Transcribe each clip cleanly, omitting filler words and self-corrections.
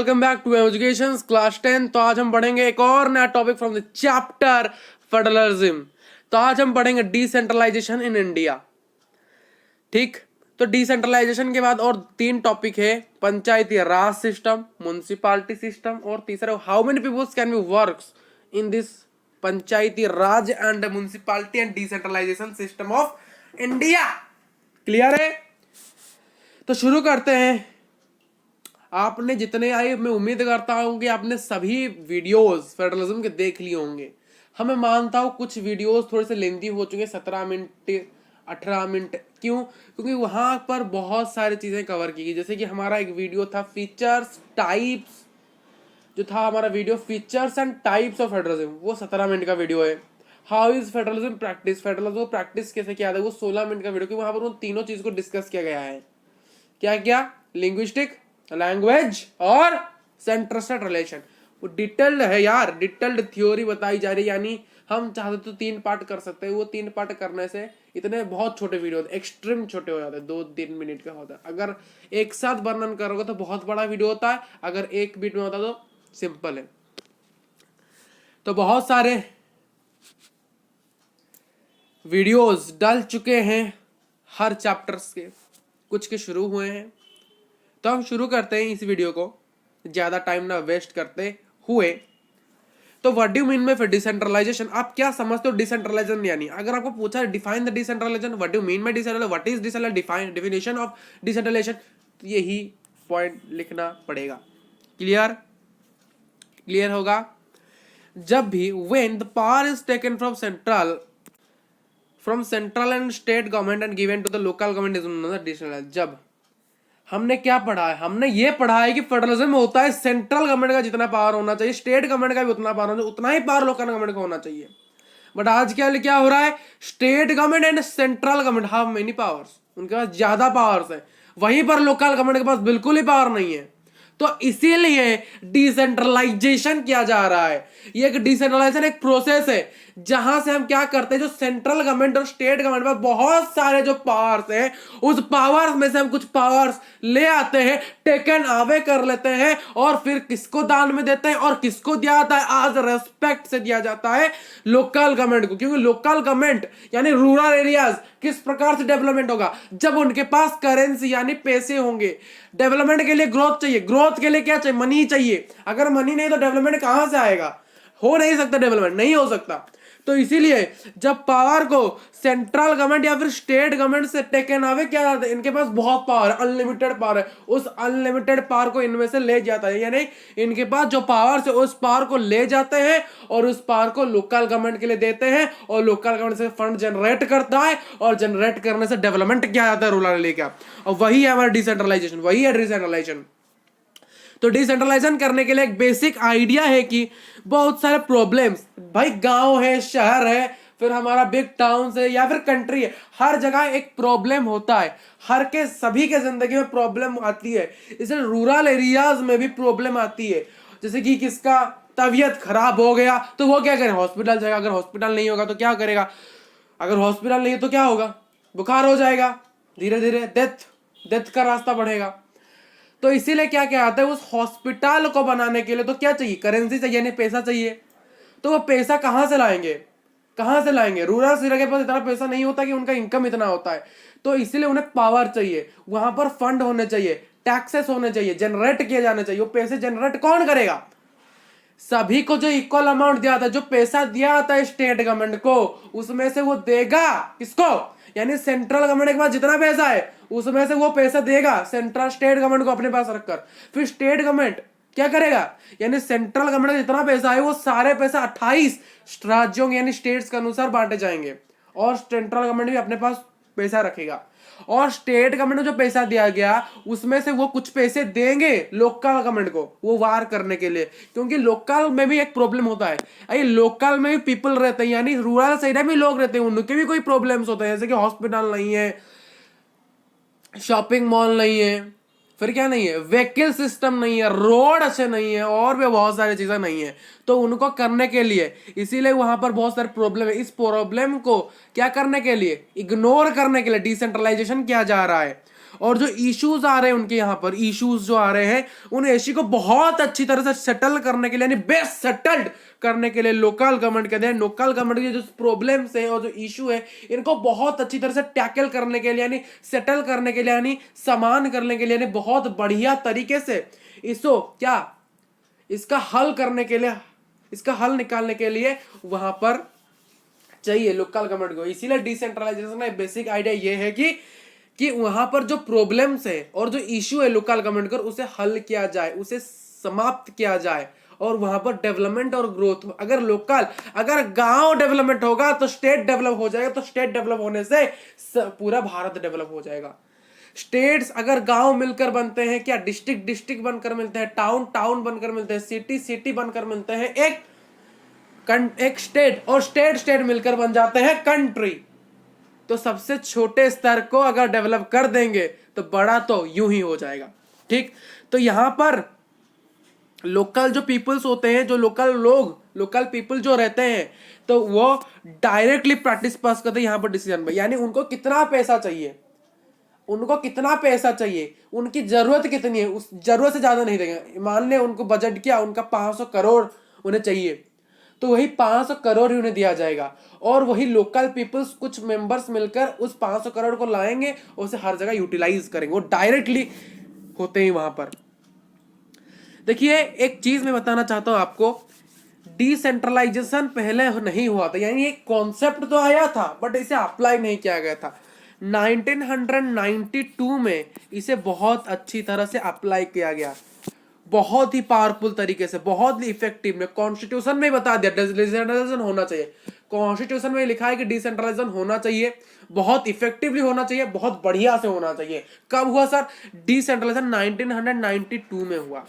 Welcome back to education class 10। तो आज हम पढ़ेंगे एक और नया topic from the chapter federalism. तो आज हम पढ़ेंगे डिसेंट्रलाइजेशन इन इंडिया। ठीक, तो डिसेंट्रलाइजेशन के बाद और तीन टॉपिक है, panchayati raj system, municipality system और तीसरा how many peoples can be works in this panchayati raj and municipality and decentralisation system of India. Clear है? तो शुरू करते हैं। आपने जितने आए, मैं उम्मीद करता हूं कि आपने सभी वीडियोस फेडरलिज्म के देख लिए होंगे। हमें मानता हूं कुछ वीडियोस थोड़े से लेंथी हो चुके, 17 मिनट 18 मिनट। क्यों? क्योंकि वहां पर बहुत सारी चीजें कवर की गई। जैसे कि हमारा एक वीडियो था फीचर्स टाइप्स, जो था हमारा video features and types of federalism, वो 17 मिनट का वीडियो है। How is federalism practice, federalism practice कैसे किया था, वो 16 मिनट का वीडियो, क्योंकि वहां पर उन तीनों चीज को डिस्कस किया गया है। क्या क्या? लिंग्विस्टिक, लैंग्वेज और सेंटर स्टेट रिलेशन। वो डिटेल्ड है यार, डिटेल्ड थ्योरी बताई जा रही है। यानी हम चाहते तो 3 पार्ट कर सकते हैं। वो 3 पार्ट करने से इतने बहुत छोटे वीडियो होते, एक्सट्रीम छोटे हो जाते हैं, 2-3 मिनट का होता है। अगर एक साथ वर्णन करोगे तो बहुत बड़ा वीडियो होता है, अगर एक बीट में होता तो सिंपल है। तो बहुत सारे वीडियोस डल चुके हैं हर चैप्टर्स के, कुछ के शुरू हुए हैं। तो हम शुरू करते हैं इस वीडियो को, ज्यादा टाइम ना वेस्ट करते हुए। तो what do you mean by decentralisation? आप क्या समझते हो डिसेंट्रलाइजेशन? यानी अगर आपको पूछा define the decentralisation, what do you mean by decentralisation, what is decentralisation, define definition of decentralisation, तो यही पॉइंट लिखना पड़ेगा। क्लियर? क्लियर होगा? जब भी when the power is taken from central and state government and given to the local government is known as decentralisation. जब हमने क्या पढ़ा है? हमने ये पढ़ा है कि फेडरलिज्म में होता है सेंट्रल गवर्नमेंट का जितना पावर होना चाहिए, स्टेट गवर्नमेंट का भी उतना पावर होना चाहिए, उतना ही पावर लोकल गवर्नमेंट का होना चाहिए। बट आज क्या हो रहा है? State government and central government have many powers, उनके पास ज्यादा पावर्स है, वहीं पर लोकल गवर्नमेंट के पास बिल्कुल ही पावर नहीं है। तो इसीलिए डिसेंट्रलाइजेशन किया जा रहा है। ये एक डिसेंट्रलाइजेशन एक प्रोसेस है जहां से हम क्या करते हैं, जो सेंट्रल गवर्नमेंट और स्टेट गवर्नमेंट पर बहुत सारे जो पावर्स हैं, उस पावर्स में से हम कुछ पावर्स ले आते हैं, टेकन अवे कर लेते हैं और फिर किसको दान में देते हैं और किसको दिया जाता है? आज रेस्पेक्ट से दिया जाता है लोकल गवर्नमेंट को। क्योंकि लोकल गवर्नमेंट यानी रूरल एरियाज किस प्रकार से डेवलपमेंट होगा? जब उनके पास करेंसी यानी पैसे होंगे। डेवलपमेंट के लिए ग्रोथ चाहिए, ग्रोथ के लिए क्या चाहिए? मनी चाहिए। अगर मनी नहीं तो डेवलपमेंट कहां से आएगा? हो नहीं सकता, डेवलपमेंट नहीं हो सकता। तो इसीलिए जब पावर को सेंट्रल गवर्नमेंट या फिर स्टेट गवर्नमेंट से टेकन अवे किया जाता है, इनके पास बहुत पावर है, अनलिमिटेड पावर है, उस अनलिमिटेड पावर को इनमें से ले जाता है। यानी इनके पास जो पावर है उस पावर को ले जाते हैं और उस पावर को लोकल गवर्नमेंट के लिए देते हैं और लोकल गवर्नमेंट से फंड जनरेट करता है और जनरेट करने से डेवलपमेंट किया जाता है रूरल एरिया का। और वही है हमारा डिसेंट्रलाइजेशन, वही है डिसेंट्रलाइजेशन। तो डिसेंट्रलाइजेशन करने के लिए एक बेसिक आइडिया है कि बहुत सारे प्रॉब्लम्स, भाई गांव है, शहर है, फिर हमारा बिग टाउन है या फिर कंट्री है, हर जगह एक प्रॉब्लम होता है। हर के सभी के जिंदगी में प्रॉब्लम आती है, इसलिए रूरल एरियाज में भी प्रॉब्लम आती है। जैसे कि किसका तबीयत खराब हो गया तो वो क्या करे? हॉस्पिटल जाएगा। अगर हॉस्पिटल नहीं होगा तो क्या करेगा? अगर हॉस्पिटल नहीं है तो क्या होगा? बुखार हो जाएगा, धीरे धीरे डेथ का रास्ता बढ़ेगा। तो इसीलिए क्या क्या आता है, उस हॉस्पिटल को बनाने के लिए तो क्या चाहिए? करेंसी चाहिए, नहीं पैसा चाहिए। तो वो पैसा कहां से लाएंगे? कहां से लाएंगे? रूरल एरिया के पास इतना पैसा नहीं होता कि उनका इनकम इतना होता है। तो इसीलिए उन्हें पावर चाहिए, वहां पर फंड होने चाहिए, टैक्सेस होने चाहिए, जनरेट किए जाने चाहिए। वो पैसे जनरेट कौन करेगा? सभी को जो इक्वल अमाउंट दिया था, जो पैसा दिया था स्टेट गवर्नमेंट को, उसमें से वो देगा किसको? यानी सेंट्रल गवर्नमेंट के पास जितना पैसा है उसमें से वो पैसा देगा सेंट्रल स्टेट गवर्नमेंट को अपने पास रखकर। फिर स्टेट गवर्नमेंट क्या करेगा? यानी सेंट्रल गवर्नमेंट जितना पैसा है वो सारे पैसा 28 राज्यों यानी स्टेट्स के अनुसार बांटे जाएंगे और सेंट्रल गवर्नमेंट भी अपने पास पैसा रखेगा। और स्टेट गवर्नमेंट को जो पैसा दिया गया उसमें से वो कुछ पैसे देंगे लोकल गवर्नमेंट को, वो वार करने के लिए। क्योंकि लोकल में भी एक प्रॉब्लम होता है, अरे लोकल में भी पीपल रहते हैं, यानी रूरल साइड में भी लोग रहते हैं, उनके भी कोई प्रॉब्लम्स होते हैं। जैसे कि हॉस्पिटल नहीं है, शॉपिंग मॉल नहीं है, फिर क्या नहीं है? व्हीकल सिस्टम नहीं है, रोड अच्छे नहीं है, और भी बहुत सारी चीजें नहीं है। तो उनको करने के लिए इसीलिए वहां पर बहुत सारे प्रॉब्लम है। इस प्रॉब्लम को क्या करने के लिए? इग्नोर करने के लिए डिसेंट्रलाइजेशन किया जा रहा है। और जो इश्यूज आ रहे हैं उनके यहाँ पर इश्यूज जो आ रहे हैं उन इश्यू को बहुत अच्छी तरह से सेटल करने के लिए यानी बेस्ट सेटल्ड करने के लिए लोकल गवर्नमेंट कहते हैं, लोकल गवर्नमेंट के जो प्रॉब्लम्स है और जो इशू है इनको बहुत अच्छी तरह से टैकल करने के लिए यानी सेटल करने के लिए यानी समान करने के लिए यानी बहुत बढ़िया तरीके से इसको क्या इसका हल करने के लिए, इसका हल निकालने के लिए वहां पर चाहिए लोकल गवर्नमेंट को। इसीलिए डिसेंट्रलाइजेशन का बेसिक आइडिया ये है कि वहां पर जो प्रॉब्लम्स है और जो इश्यू है लोकल गवर्नमेंट का उसे हल किया जाए, उसे समाप्त किया जाए और वहां पर डेवलपमेंट और ग्रोथ हो। अगर गांव डेवलपमेंट होगा तो स्टेट डेवलप हो जाएगा, तो स्टेट डेवलप होने से पूरा भारत डेवलप हो जाएगा। स्टेट्स अगर गांव मिलकर बनते हैं, क्या डिस्ट्रिक्ट बनकर मिलते हैं, टाउन बनकर मिलते हैं, सिटी बनकर मिलते हैं एक स्टेट, और स्टेट मिलकर बन जाते हैं कंट्री। तो सबसे छोटे स्तर को अगर डेवलप कर देंगे तो बड़ा तो यूं ही हो जाएगा। ठीक, तो यहां पर लोकल जो पीपल्स होते हैं, जो लोकल पीपल जो रहते हैं तो वो डायरेक्टली प्रैक्टिस पास करते हैं यहाँ पर डिसीजन में। यानी उनको कितना पैसा चाहिए, उनकी जरूरत कितनी है, उस जरूरत से ज्यादा नहीं देंगे। मान ले उनको बजट क्या, उनका 500 करोड़ उन्हें चाहिए, तो वही 500 करोड़ ही उन्हें दिया जाएगा और वही लोकल पीपल्स कुछ मेंबर्स मिलकर उस 500 करोड़ को लाएंगे और उसे हर जगह यूटिलाइज करेंगे। वो डायरेक्टली होते हैं वहां पर। देखिए एक चीज मैं बताना चाहता हूं आपको, डिसेंट्रलाइजेशन पहले नहीं हुआ था, यानी एक कॉन्सेप्ट तो आया था बट इसे अप्लाई नहीं किया गया था। 1992 में इसे बहुत अच्छी तरह से अप्लाई किया गया, बहुत ही पावरफुल तरीके से, बहुत ही इफेक्टिव में। कॉन्स्टिट्यूशन में बता दिया डिसेंट्रलाइजेशन होना चाहिए, कॉन्स्टिट्यूशन में लिखा है कि डिसेंट्रलाइजेशन होना चाहिए, बहुत इफेक्टिवली होना चाहिए, बहुत बढ़िया से होना चाहिए। कब हुआ सर? डिसेंट्रलाइजेशन 1992 में हुआ।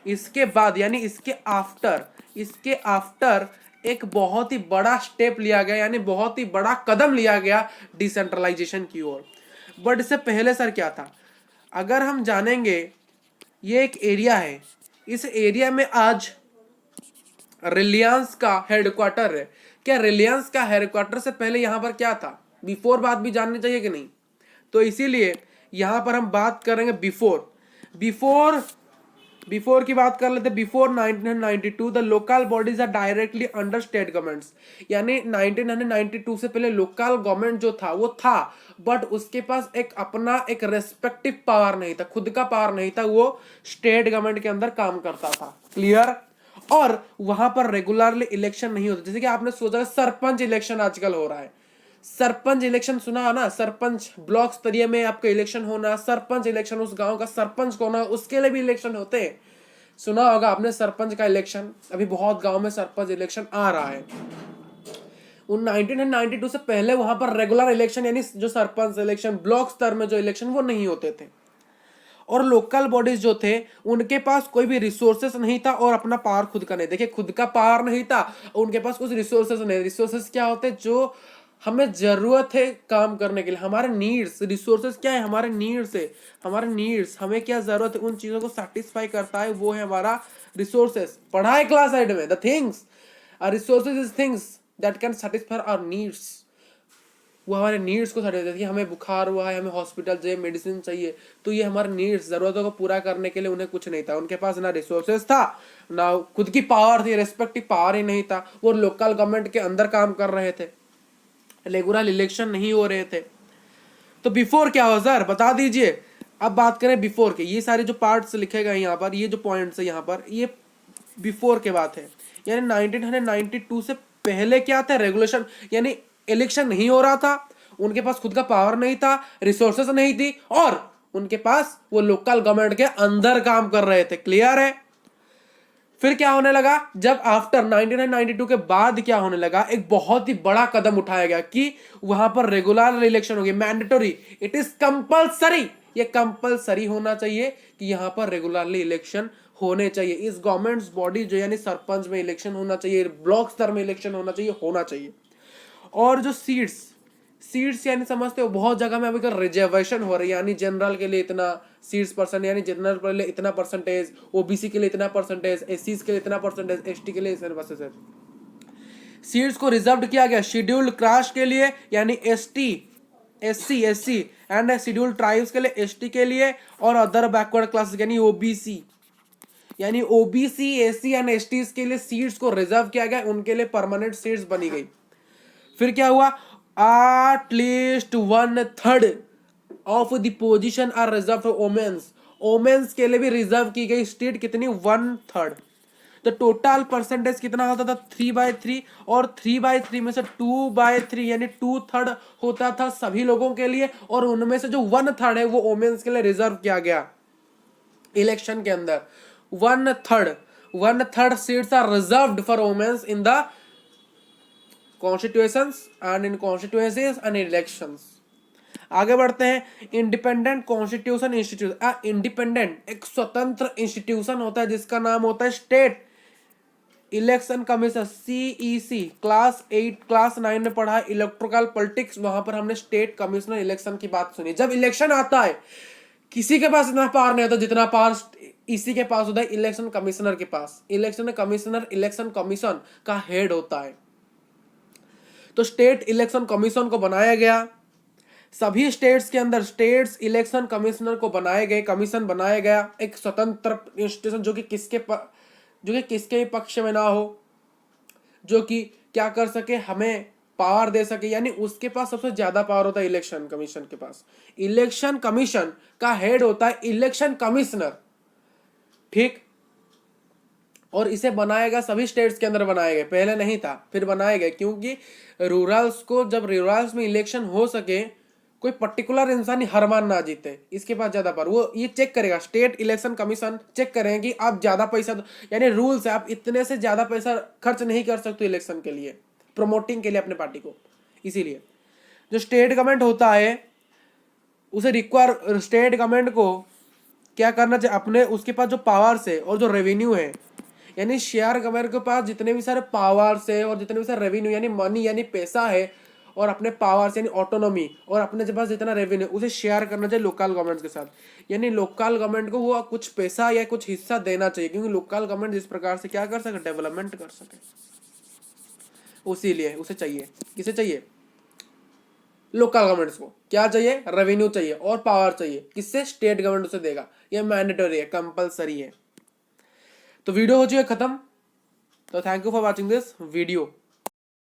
इसके बाद यानी इसके आफ्टर एक बहुत ही बड़ा स्टेप लिया गया, यानी बहुत ही बड़ा कदम लिया गया डिसेंट्रलाइजेशन की ओर। बट इससे पहले सर क्या था, अगर हम जानेंगे, ये एक एरिया है, इस एरिया में आज रिलायंस का हेडक्वार्टर है। क्या रिलायंस का हेडक्वार्टर से पहले यहां पर क्या था? बिफोर बात भी जाननी चाहिए कि नहीं? तो इसीलिए यहां पर हम बात करेंगे बिफोर की बात कर लेते। Before 1992 the local bodies are directly under state governments. यानी 1992 से पहले लोकल गवर्नमेंट जो था वो था, बट उसके पास एक रेस्पेक्टिव पावर नहीं था, खुद का पावर नहीं था, वो स्टेट गवर्नमेंट के अंदर काम करता था। क्लियर? और वहां पर रेगुलरली इलेक्शन नहीं होता। जैसे कि आपने सोचा सरपंच इलेक्शन आजकल हो रहा है, सरपंच इलेक्शन सुना है ना, सरपंच ब्लॉक स्तरीय में आपका इलेक्शन होना, सरपंच इलेक्शन, उस गांव का सरपंच कौन है उसके लिए भी इलेक्शन होते हैं। सुना होगा आपने सरपंच का इलेक्शन, अभी बहुत गांव में सरपंच इलेक्शन आ रहा है। 1992 से पहले वहां पर रेगुलर इलेक्शन यानी जो सरपंच इलेक्शन ब्लॉक स्तर में जो इलेक्शन वो नहीं होते थे। और लोकल बॉडीज जो थे उनके पास कोई भी रिसोर्सेस नहीं था और अपना पावर खुद का नहीं। देखिए खुद का पावर नहीं था, उनके पास कुछ रिसोर्सेस नहीं। रिसोर्सेस क्या होते? जो हमें जरूरत है काम करने के लिए, हमारे नीड्स। रिसोर्सेस क्या है? हमारे नीड्स है, हमारे नीड्स, हमें क्या जरूरत है उन चीजों को सेटिस्फाई करता है, वो है हमारा रिसोर्सेस। पढ़ा है क्लास साइड में, the things resources is things that can satisfy our needs. वो हमारे नीड्स को साटिस्फाई करती है। हमें बुखार हुआ है, हमें हॉस्पिटल चाहिए, मेडिसिन चाहिए, तो ये हमारे नीड्स, जरूरतों को पूरा करने के लिए उन्हें कुछ नहीं था। उनके पास ना रिसोर्सेस था, ना खुद की पावर थी, रेस्पेक्टिव पावर ही नहीं था। वो लोकल गवर्नमेंट के अंदर काम कर रहे थे, रेगुलर इलेक्शन नहीं हो रहे थे। तो बिफोर क्या हो सर, बता दीजिए। अब बात करें बिफोर के, ये सारे जो पार्ट्स लिखे गए यहाँ पर, ये जो पॉइंट्स है यहाँ पर, ये बिफोर के बात है। यानी 1992 से पहले क्या था? रेगुलेशन, यानी इलेक्शन नहीं हो रहा था, उनके पास खुद का पावर नहीं था, रिसोर्सेस नहीं थी, और उनके पास वो लोकल गवर्नमेंट के अंदर काम कर रहे थे। क्लियर है? फिर क्या होने लगा? जब आफ्टर 1992 के बाद क्या होने लगा, एक बहुत ही बड़ा कदम उठाया गया कि वहां पर रेगुलर इलेक्शन होगी, मैंडेटरी, इट इज कंपलसरी। ये कंपलसरी होना चाहिए कि यहां पर रेगुलरली इलेक्शन होने चाहिए। इस गवर्नमेंट्स बॉडी जो यानी सरपंच में इलेक्शन होना चाहिए, ब्लॉक स्तर में इलेक्शन होना चाहिए। और जो सीट्स यानी समझते हो, बहुत जगह में अभी रिजर्वेशन हो रही है, यानी जनरल के लिए इतना सीट्स परसेंट, यानी जनरल के लिए इतना परसेंटेज, ओबीसी के लिए इतना परसेंटेज, एससी के लिए इतना परसेंटेज, एसटी के लिए इतना परसेंटेज। सीट्स को रिजर्व किया गया शेड्यूल्ड कास्ट के लिए, यानी ST SC and scheduled tribes के लिए, ST के लिए, और अदर बैकवर्ड क्लासेस यानी OBC, यानी OBC, SC एंड ST के लिए सीट्स को रिजर्व किया गया, उनके लिए परमानेंट सीट्स बनी गई। फिर क्या हुआ, at least 1/3 of the position are reserve for womens, womens के लिए भी रिजर्व की गई सीट कितनी, 1/3। तो टोटल परसेंटेज कितना होता था, 3/3, और 3/3 में से 2/3 यानी 2/3 होता था सभी लोगों के लिए, और उनमें से जो 1/3 है वो वोमेन्स के लिए रिजर्व किया गया इलेक्शन के अंदर। 1/3 seats are reserved for womens in the constitutions and in constituencies and elections. आगे बढ़ते हैं, इंडिपेंडेंट कॉन्स्टिट्यूशन इंस्टीट्यूट। इंडिपेंडेंट एक स्वतंत्र इंस्टीट्यूशन होता है जिसका नाम होता है state election commission, CEC। Class 9 में पढ़ा है इलेक्ट्रोकल पॉलिटिक्स, वहां पर हमने स्टेट कमिश्नर इलेक्शन की बात सुनी। जब इलेक्शन आता है किसी के पास इतना पावर नहीं होता जितना पावर इसी के पास होता है, इलेक्शन कमिश्नर के पास। इलेक्शन कमिश्नर इलेक्शन कमीशन का हेड होता है। तो स्टेट इलेक्शन कमीशन को बनाया गया, सभी स्टेट्स के अंदर स्टेट्स इलेक्शन कमिश्नर को बनाए गए, कमीशन बनाया गया, एक स्वतंत्र इंस्टीट्यूशन जो कि किसके पक्ष में ना हो, जो कि क्या कर सके, हमें पावर दे सके, यानी उसके पास सबसे ज्यादा पावर होता है इलेक्शन कमीशन के पास। इलेक्शन कमीशन का हेड होता है इलेक्शन कमिश्नर, ठीक। और इसे बनाया गया सभी स्टेट्स के अंदर बनाए गए, पहले नहीं था फिर बनाए गए, क्योंकि जब रूरल्स में इलेक्शन हो सके, कोई पर्टिकुलर इंसान हर बार ना जीते, इसके पास ज्यादा पावर, वो ये चेक करेगा, स्टेट इलेक्शन कमीशन चेक करेंगे कि आप ज्यादा पैसा, यानी रूल्स है, आप इतने से ज्यादा पैसा खर्च नहीं कर सकते इलेक्शन के लिए, प्रमोटिंग के लिए अपने पार्टी को। इसीलिए जो स्टेट गवर्नमेंट होता है उसे रिक्वायर, स्टेट गवर्नमेंट को क्या करना चाहिए, अपने उसके पास जो पावर्स है और जो रेवेन्यू है, यानी शेयर गवर्नमेंट के पास जितने भी सारे पावर्स है और जितने भी सारे रेवेन्यू यानी मनी यानी पैसा है, और अपने पावर्स यानी ऑटोनॉमी, और अपने पास जितना रेवेन्यू उसे शेयर करना चाहिए लोकल गवर्नमेंट के साथ। यानी लोकल गवर्नमेंट को वो कुछ पैसा या कुछ हिस्सा देना चाहिए, क्योंकि लोकल गवर्नमेंट जिस प्रकार से क्या कर सके, डेवलपमेंट कर सके, उसी उसे चाहिए, किसे चाहिए, लोकल गवर्नमेंट्स को क्या चाहिए, रेवेन्यू चाहिए और पावर चाहिए, किससे, स्टेट गवर्नमेंट उसे देगा, ये मैंडेटरी है, कंपलसरी है। तो वीडियो हो चुकी है खत्म। तो thank you for watching this video.